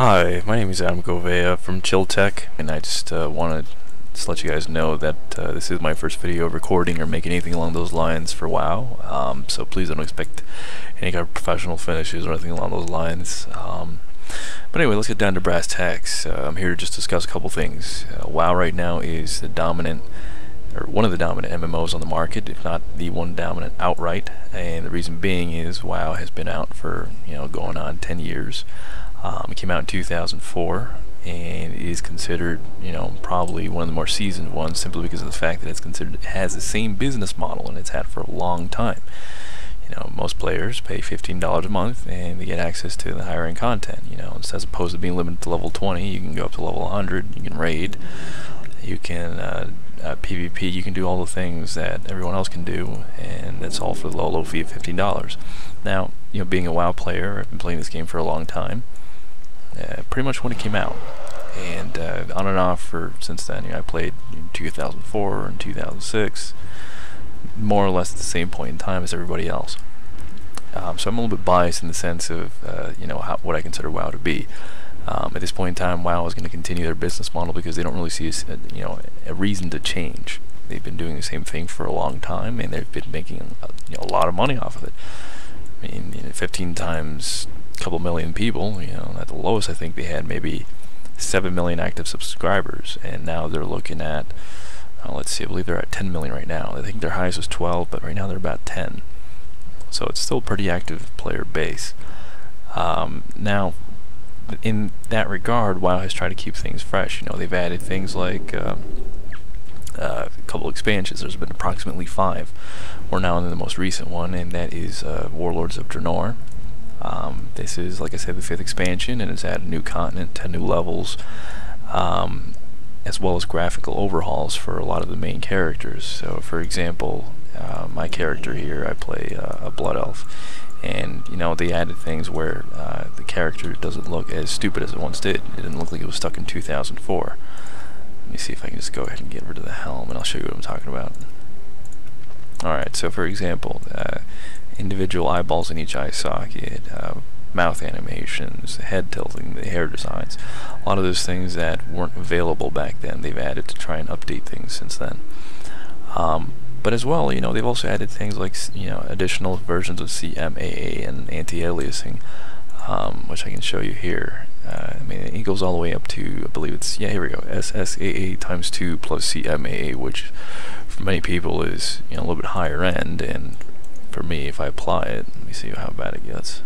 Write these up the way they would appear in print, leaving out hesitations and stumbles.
Hi, my name is Adam Govea from Chill Tech, and I just want to let you guys know that this is my first video recording or making anything along those lines for WoW. So please don't expect any kind of professional finishes or anything along those lines. But anyway, let's get down to brass tacks. I'm here to just discuss a couple things. WoW right now is the dominant, or one of the dominant MMOs on the market, if not the one dominant outright. And the reason being is WoW has been out for going on 10 years. It came out in 2004 and is considered, probably one of the more seasoned ones simply because of the fact that it has the same business model and it's had for a long time. Most players pay $15 a month and they get access to the higher end content. As opposed to being limited to level 20, you can go up to level 100, you can raid, you can PvP, you can do all the things that everyone else can do, and that's all for the low fee of $15. Now, being a WoW player, I've been playing this game for a long time. Pretty much when it came out, and on and off since then. I played in 2004 and 2006, more or less at the same point in time as everybody else. So I'm a little bit biased in the sense of what I consider WoW to be. At this point in time, WoW is going to continue their business model because they don't really see a reason to change. They've been doing the same thing for a long time, and they've been making a lot of money off of it. I mean, 15 times a couple million people. At the lowest, I think they had maybe 7 million active subscribers, and now they're looking at, let's see, I believe they're at 10 million right now. I think their highest was 12, but right now they're about 10. So it's still a pretty active player base. Now, in that regard, WoW has tried to keep things fresh. They've added things like a couple expansions. There's been approximately 5. We're now in the most recent one, and that is Warlords of Draenor. This is, like I said, the 5th expansion, and it's added a new continent, 10 new levels, as well as graphical overhauls for a lot of the main characters. So, for example, my character here, I play a Blood Elf, and they added things where the character doesn't look as stupid as it once did. It didn't look like it was stuck in 2004. Let me see if I can just go ahead and get rid of the helm, and I'll show you what I'm talking about. Alright, so for example, individual eyeballs in each eye socket, mouth animations, head tilting, the hair designs, a lot of those things that weren't available back then, they've added to try and update things since then. But as well, they've also added things like, additional versions of CMAA and anti-aliasing, which I can show you here. I mean, it goes all the way up to, I believe it's, here we go, SSAA times 2 plus CMAA, which for many people is, a little bit higher end, and for me, if I apply it, let me see how bad it gets.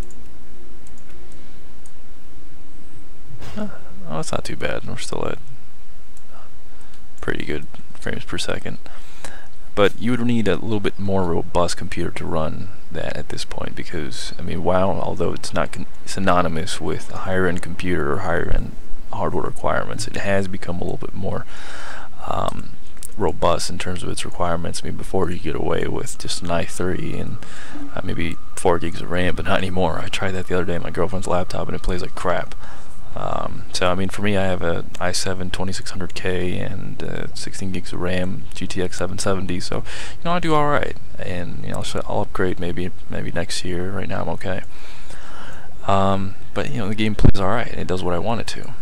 Oh, it's not too bad. We're still at pretty good frames per second. But you would need a little bit more robust computer to run that at this point, because I mean, WoW, although it's not synonymous with a higher end computer or higher end hardware requirements, it has become a little bit more robust in terms of its requirements. I mean, before you get away with just an i3 and maybe 4 gigs of RAM, but not anymore. I tried that the other day on my girlfriend's laptop and it plays like crap. So I mean, for me, I have a i7 2600K and 16 gigs of RAM, GTX 770. So I do all right, and I'll upgrade maybe next year. Right now I'm okay. But the game plays all right, and it does what I want it to.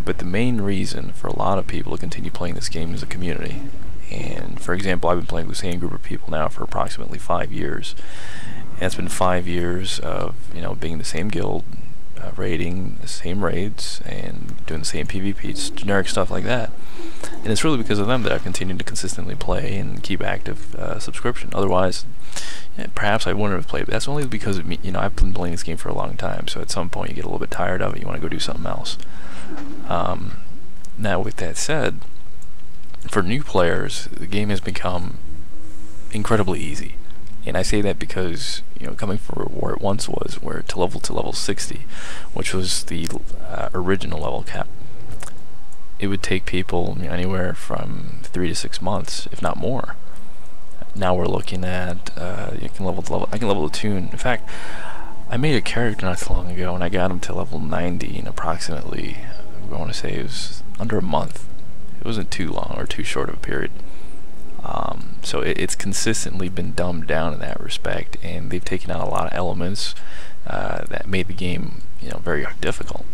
But the main reason for a lot of people to continue playing this game is the community. And for example, I've been playing with the same group of people now for approximately 5 years. And it's been 5 years of being in the same guild, raiding the same raids, and doing the same PvP, just generic stuff like that. And it's really because of them that I've continued to consistently play and keep active subscription. Otherwise, perhaps I wouldn't have played, but that's only because of me. I've been playing this game for a long time, so at some point you get a little bit tired of it, you want to go do something else. Now, with that said, for new players, the game has become incredibly easy. And I say that because, coming from where it once was, where to level 60, which was the original level cap, it would take people anywhere from 3 to 6 months, if not more. Now we're looking at, I can level the tune. In fact, I made a character not so long ago, and I got him to level 90 in approximately, I want to say it was under a month. It wasn't too long or too short of a period. So it's consistently been dumbed down in that respect, and they've taken out a lot of elements that made the game, very difficult.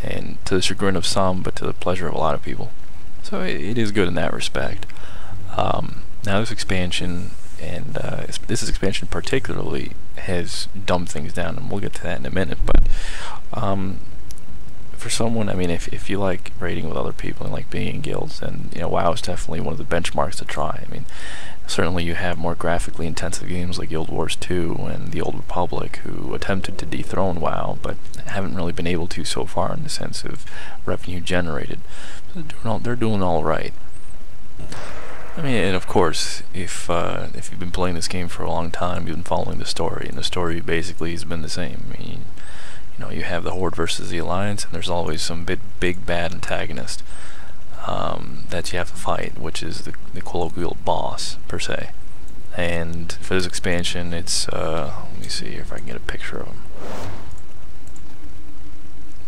and to the chagrin of some, but to the pleasure of a lot of people. So it is good in that respect. Now this expansion, and this expansion particularly, has dumbed things down, and we'll get to that in a minute. But for someone, I mean, if you like raiding with other people and like being in guilds, then WoW is definitely one of the benchmarks to try. I mean, certainly you have more graphically intensive games like Guild Wars 2 and the Old Republic, who attempted to dethrone WoW, but haven't really been able to so far in the sense of revenue generated. So they're doing all right. I mean, and of course, if you've been playing this game for a long time, you've been following the story, and the story basically has been the same. I mean, you have the Horde versus the Alliance, and there's always some big bad antagonist that you have to fight, which is the colloquial boss, per se. And for this expansion, it's, let me see if I can get a picture of him.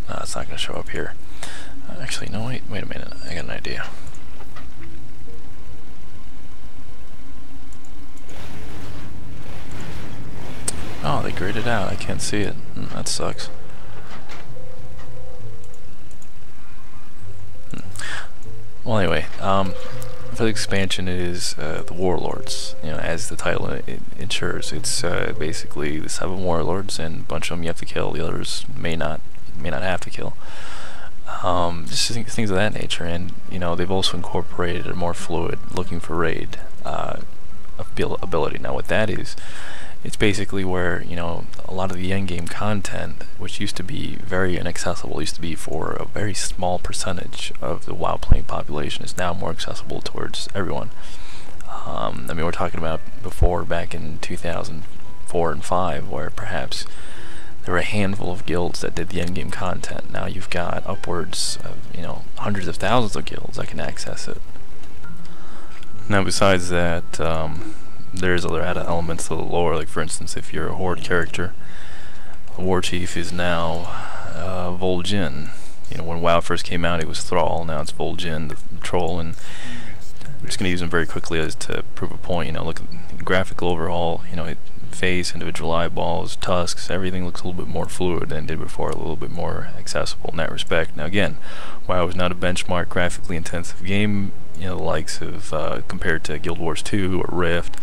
No, it's not going to show up here. Actually, no, wait a minute, I got an idea. Oh, they grayed it out. I can't see it. That sucks. Well, anyway, for the expansion, it is the Warlords. As the title ensures, it's basically the 7 Warlords, and a bunch of them you have to kill. The others may not have to kill. Just things of that nature, and they've also incorporated a more fluid looking for raid ability. Now, what that is, it's basically where a lot of the endgame content, which used to be very inaccessible, used to be for a very small percentage of the WoW playing population, is now more accessible towards everyone. I mean, we're talking about before, back in 2004 and 5, where perhaps there were a handful of guilds that did the endgame content. Now you've got upwards of hundreds of thousands of guilds that can access it. Now, besides that, there's other added elements to the lore. Like, for instance, if you're a Horde character, the War Chief is now Vol'jin. When WoW first came out, it was Thrall. Now it's Vol'jin, the troll. And I'm just going to use them very quickly as to prove a point. Look at the graphical overhaul. Face, individual eyeballs, tusks, everything looks a little bit more fluid than it did before, a little bit more accessible in that respect. Now, again, WoW is not a benchmark graphically intensive game, the likes of compared to Guild Wars 2 or Rift,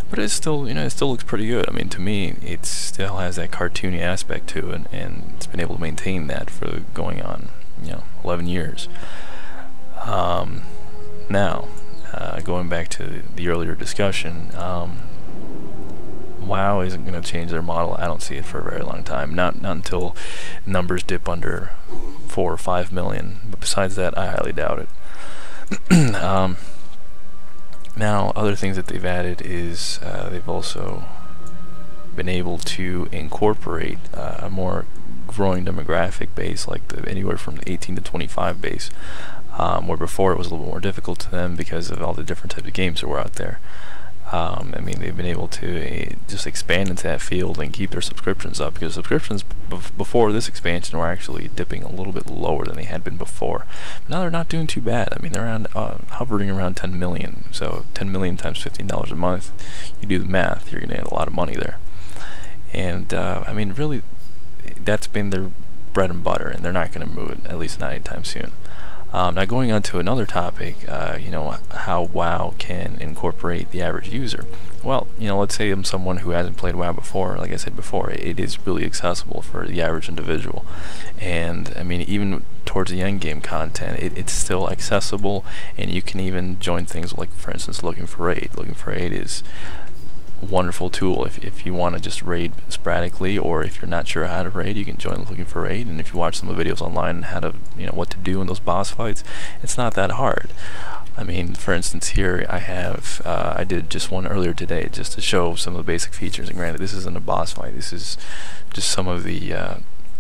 but it's still, it still looks pretty good. I mean, to me, it still has that cartoony aspect to it, and it's been able to maintain that for going on, 11 years. Now, going back to the earlier discussion, WoW isn't going to change their model. I don't see it for a very long time. Not until numbers dip under 4 or 5 million. But besides that, I highly doubt it. Now, other things that they've added is they've also been able to incorporate a more growing demographic base, like anywhere from the 18 to 25 base, where before it was a little more difficult to them because of all the different types of games that were out there. I mean, they've been able to just expand into that field and keep their subscriptions up, because subscriptions before this expansion were actually dipping a little bit lower than they had been before. But now they're not doing too bad. I mean, they're around hovering around 10 million. So 10 million times $15 a month, you do the math, you're going to get a lot of money there. And I mean, really, that's been their bread and butter, and they're not going to move it, at least not anytime soon. Now, going on to another topic, how WoW can incorporate the average user. Well, let's say I'm someone who hasn't played WoW before. Like I said before, it is really accessible for the average individual. And, I mean, even towards the endgame content, it's still accessible, and you can even join things like, for instance, Looking for Raid. Looking for Raid is wonderful tool if you want to just raid sporadically, or if you're not sure how to raid, you can join Looking for Raid. And if you watch some of the videos online on how to, what to do in those boss fights, it's not that hard. I mean, for instance, here I have I did just one earlier today just to show some of the basic features. And granted, this isn't a boss fight, this is just some of the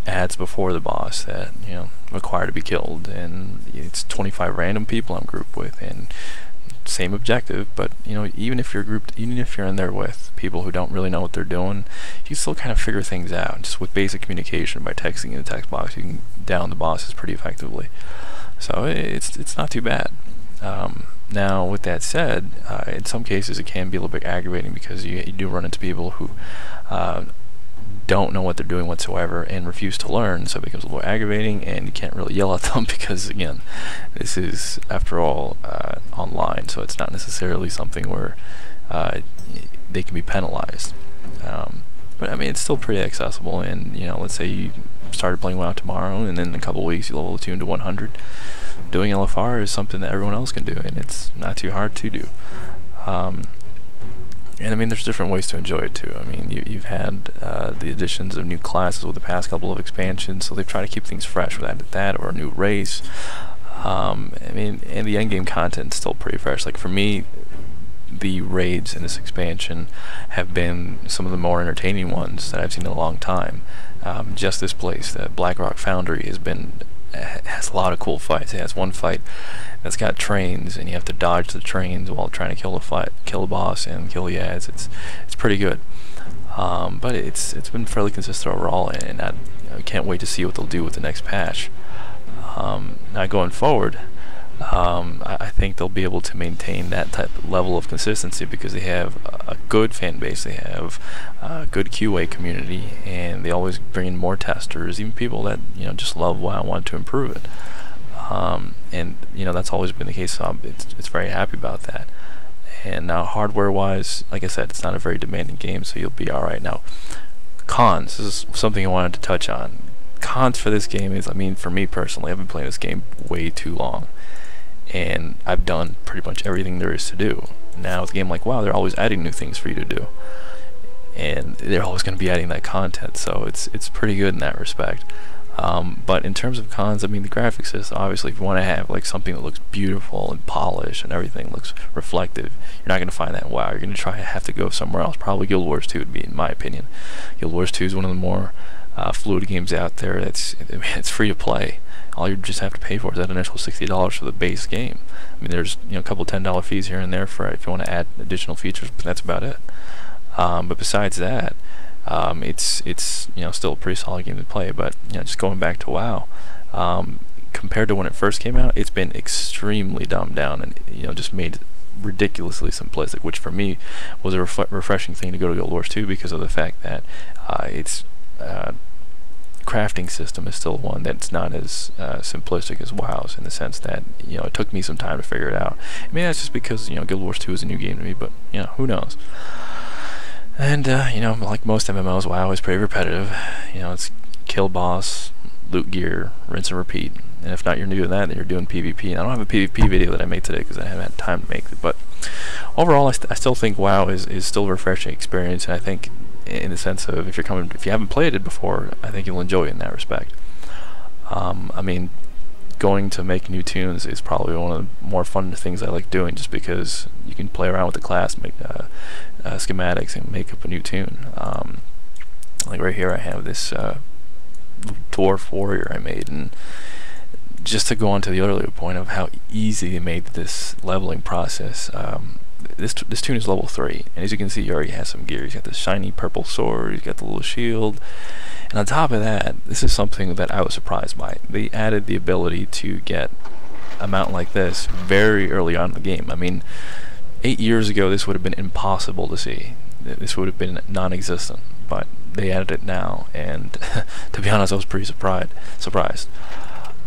ads before the boss that require to be killed, and it's 25 random people I'm grouped with, and same objective, but even if you're grouped, even if you're in there with people who don't really know what they're doing, you still kind of figure things out just with basic communication. By texting in the text box, you can down the bosses pretty effectively. So it's not too bad. Now, with that said, in some cases it can be a little bit aggravating, because you do run into people who don't know what they're doing whatsoever and refuse to learn, so it becomes a little aggravating, and you can't really yell at them because, again, this is, after all, online, so it's not necessarily something where they can be penalized. But I mean, it's still pretty accessible, and you know, let's say you started playing WoW tomorrow, and then in a couple of weeks you level the tune to 100. Doing LFR is something that everyone else can do, and it's not too hard to do. And I mean, there's different ways to enjoy it too. I mean, you've had the additions of new classes with the past couple of expansions, so they've tried to keep things fresh with that or a new race. I mean, and the endgame content's still pretty fresh. Like for me, the raids in this expansion have been some of the more entertaining ones that I've seen in a long time. Just this place, the Blackrock Foundry, has a lot of cool fights. It has one fight that's got trains, and you have to dodge the trains while trying to kill a boss and kill the ads. It's pretty good, but it's been fairly consistent overall, and I can't wait to see what they'll do with the next patch. Now going forward, I think they'll be able to maintain that type of level of consistency because they have a good fan base, they have a good QA community, and they always bring in more testers, even people that, you know, just love WoW and want to improve it. And you know, that's always been the case, so it's very happy about that. And now hardware wise, like I said, it's not a very demanding game, so you'll be alright. Now cons, this is something I wanted to touch on. Cons for this game is, I mean, for me personally, I've been playing this game way too long, and I've done pretty much everything there is to do. Now with a game like WoW, they're always adding new things for you to do, and they're always going to be adding that content, so it's pretty good in that respect. But in terms of cons, I mean, the graphics system, obviously, if you want to have like something that looks beautiful and polished and everything looks reflective, you're not going to find that in WoW. You're going to have to go somewhere else. Probably Guild Wars 2 would be, in my opinion. Guild Wars 2 is one of the more fluid games out there. It's free to play. All you just have to pay for is that initial $60 for the base game. I mean, there's, you know, a couple $10 fees here and there for if you want to add additional features, but that's about it. But besides that, it's you know, still a pretty solid game to play. But you know, just going back to WoW, compared to when it first came out, it's been extremely dumbed down and, you know, just made ridiculously simplistic, which for me was a refreshing thing to go to Guild Wars 2 because of the fact that its crafting system is still one that's not as simplistic as WoW's, in the sense that, you know, it took me some time to figure it out. I mean, that's just because, you know, Guild Wars 2 is a new game to me, but you know, who knows. And you know, like most MMOs, WoW is pretty repetitive. You know, it's kill boss, loot gear, rinse and repeat. And if not, you're doing that, then you're doing PvP. And I don't have a PvP video that I made today because I haven't had time to make it. But overall, I still think WoW is still a refreshing experience, and I think, in the sense of, if you haven't played it before, I think you'll enjoy it in that respect. I mean, going to make new tunes is probably one of the more fun things I like doing, just because you can play around with the class, make schematics, and make up a new tune. Like right here, I have this dwarf warrior I made, and just to go on to the earlier point of how easy they made this leveling process, this tune is level 3, and as you can see, he already has some gear. He's got the shiny purple sword, he's got the little shield, and on top of that, this is something that I was surprised by. They added the ability to get a mount like this very early on in the game. I mean, 8 years ago, this would have been impossible to see. This would have been non-existent, but they added it now, and to be honest, I was pretty surprised.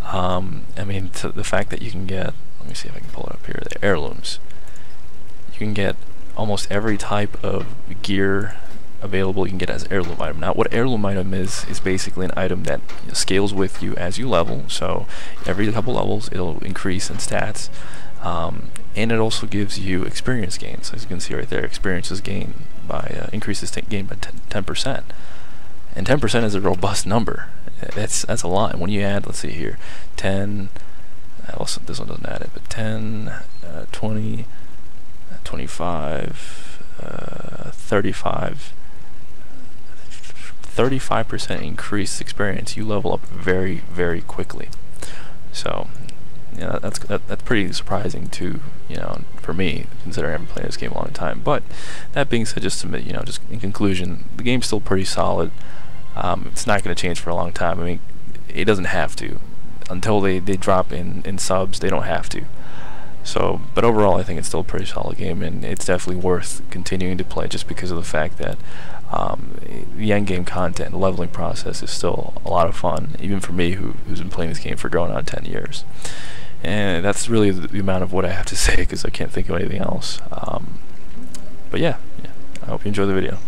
I mean, the fact that you can get, let me see if I can pull it up here, the heirlooms. You can get almost every type of gear available you can get as heirloom item. Now, what heirloom item is basically an item that scales with you as you level, so every couple levels it'll increase in stats, and it also gives you experience gains. As you can see right there, experiences gained by increases gained by 10%, and 10% is a robust number. That's a lot. And when you add, let's see here, 10, also this one doesn't add it, but 10, 20, 25, 35% increased experience, you level up very, very quickly. So, you know, that's pretty surprising to, you know, for me, considering I haven't played this game a long time. But that being said, just to, you know, just in conclusion, the game's still pretty solid. It's not going to change for a long time. I mean, it doesn't have to. Until they drop in subs, they don't have to. So, but overall, I think it's still a pretty solid game, and it's definitely worth continuing to play, just because of the fact that The end game content, the leveling process is still a lot of fun, even for me who's been playing this game for going on 10 years. And that's really the amount of what I have to say, because I can't think of anything else. But yeah, I hope you enjoy the video.